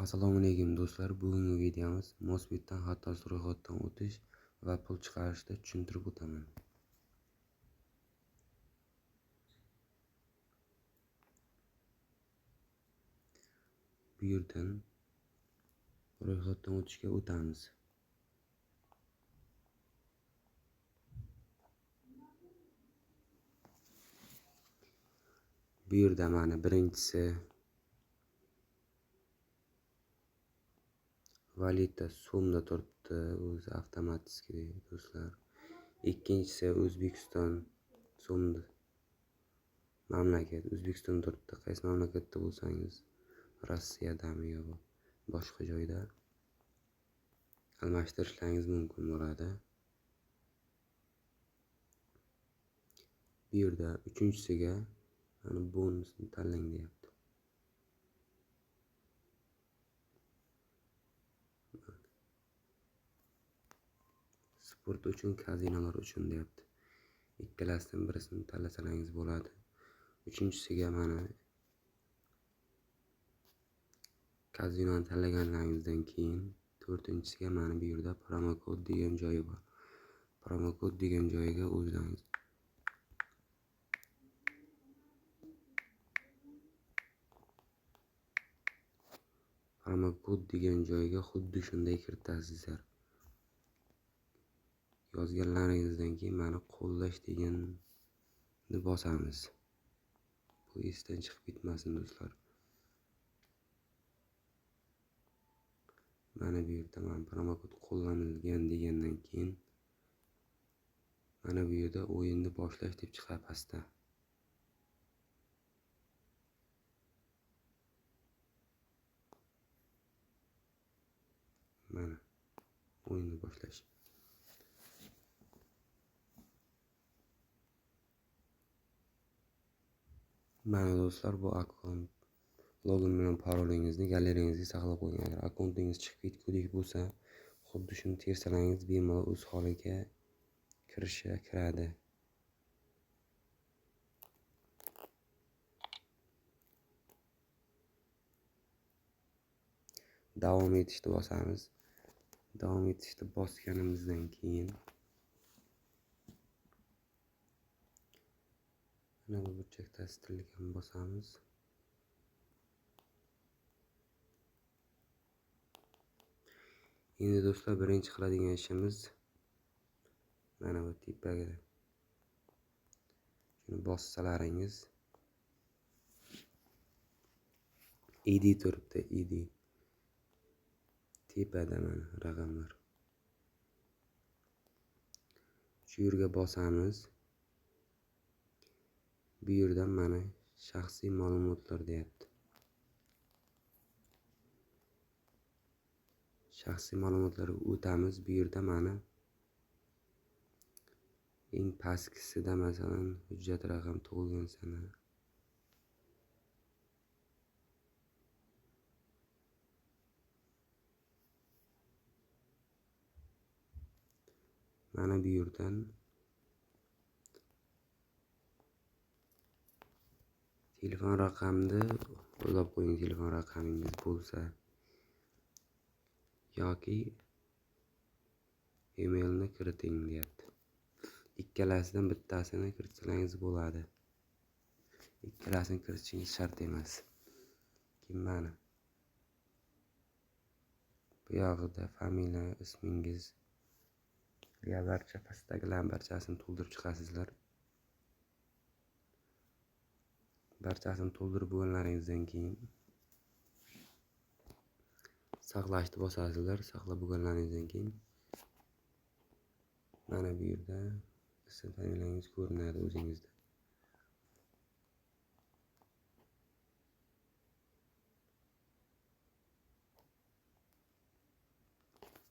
Assalomu alaykum do'stlar. Bugungi videomiz MOSFETdan xatosiz ro'yxatdan o'tish va pul chiqarishda tushuntirib o'taman. Bu yerdan ro'yxatdan o'tishga o'tamiz. Bu yerda mana birinchisi valyuta so'mda turibdi, o'zi avtomatik do'stlar. Ikkinchisi O'zbekiston so'mda mamlakat, O'zbekiston turibdi. Qaysi mamlakatda bo'lsangiz, Rossiyadami yo boshqa joyda almashtirishlaringiz mumkin bo'ladi. Bu yerda uchinchisiga mana bonusni tanlang deyapti. Sport uchun, kazinolar uchun deyapti. Ikkalasidan birisini tanlasalaringiz bo'ladi. Uchinchisiga mana kazinoni tanlaganlaringizdan keyin to'rtinchisiga mana bu yerda promokod degan joyi bor. Promokod degan joyiga o'zingiz xuddi shunday kiritasizlar. Yozganlaringizdan keyin mana qo'llash deganni bosamiz. Bu esdan chiqib ketmasin do'stlar. Mana bu yerda mana promokod qo'llanilgan degandan keyin mana bu yerda o'yinni boshlash deb chiqadi pastda. Mana o'yinni boshlash. Mana do'stlar, bu akkaunt login bilan parolingizni galereyangizga saqlab qo'ying. Agar akkauntingiz chiqib ketgudek bo'lsa, xuddi shuni tersalaringiz bemalol o'z holiga kiradi. Davom etishni bosamiz. Davom etishni bosganimizdan keyin mana bu burchakda tillikni bosamiz. Endi do'stlar, birinchi qiladigan ishimiz mana bu tepaga shuni bossalaringiz ID turibdi, ID tepada mana raqamlar. Shu yerga bosamiz. Bu yerdan mana shaxsiy ma'lumotlar deyapti. Shaxsiy ma'lumotlarga o'tamiz. Bu yerda mana eng pastkisida masalan hujjat raqam, tug'ilgan sana. Mana bu yerdan telefon raqamni qo'llab qo'ying, telefon raqamingiz bo'lsa yoki emailni kiriting deyapti. Ikkalasidan bittasini kiritsangiz bo'ladi. Ikkalasini kiritishingiz shart emas. Keyin mana bu yog'ida familiya, ismingiz va barcha pastdagilarning barchasini to'ldirib chiqasizlar. Barchasini to'ldirib bo'lganlaringizdan keyin saqlashni bosasizlar. Saqlab bo'lganlaringizdan keyin mana bu yerda ism familiyangiz ko'rinadi o'zingizda.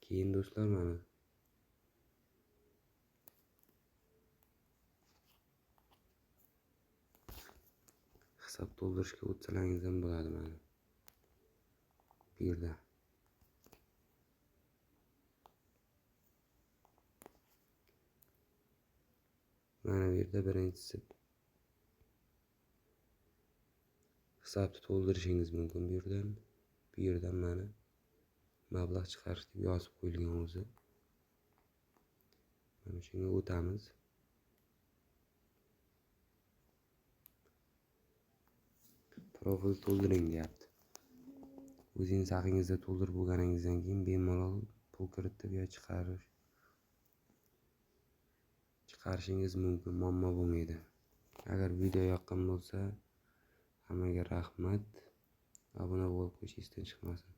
Keyin do'stlar mana hisob to'ldirishga o'tsalaringiz ham bo'ladi mana. Bu yerda mana bu yerda birinchisi hisobni to'ldirishingiz mumkin bu yerdan. Bu bu yerdan mana mablag' chiqarish deb yozib qo'yilgan o'zi. Mana shunga o'tamiz. Profil to'ldiring deyapti. O'zingiz haqingizda to'ldirib bo'lganingizdan keyin bemalol pul kiritib yo chiqarishingiz mumkin, muammo bo'lmaydi. Agar video yoqqan bo'lsa, hammaga rahmat. Obuna bo'lib qo'yishingiz esdan chiqmasin.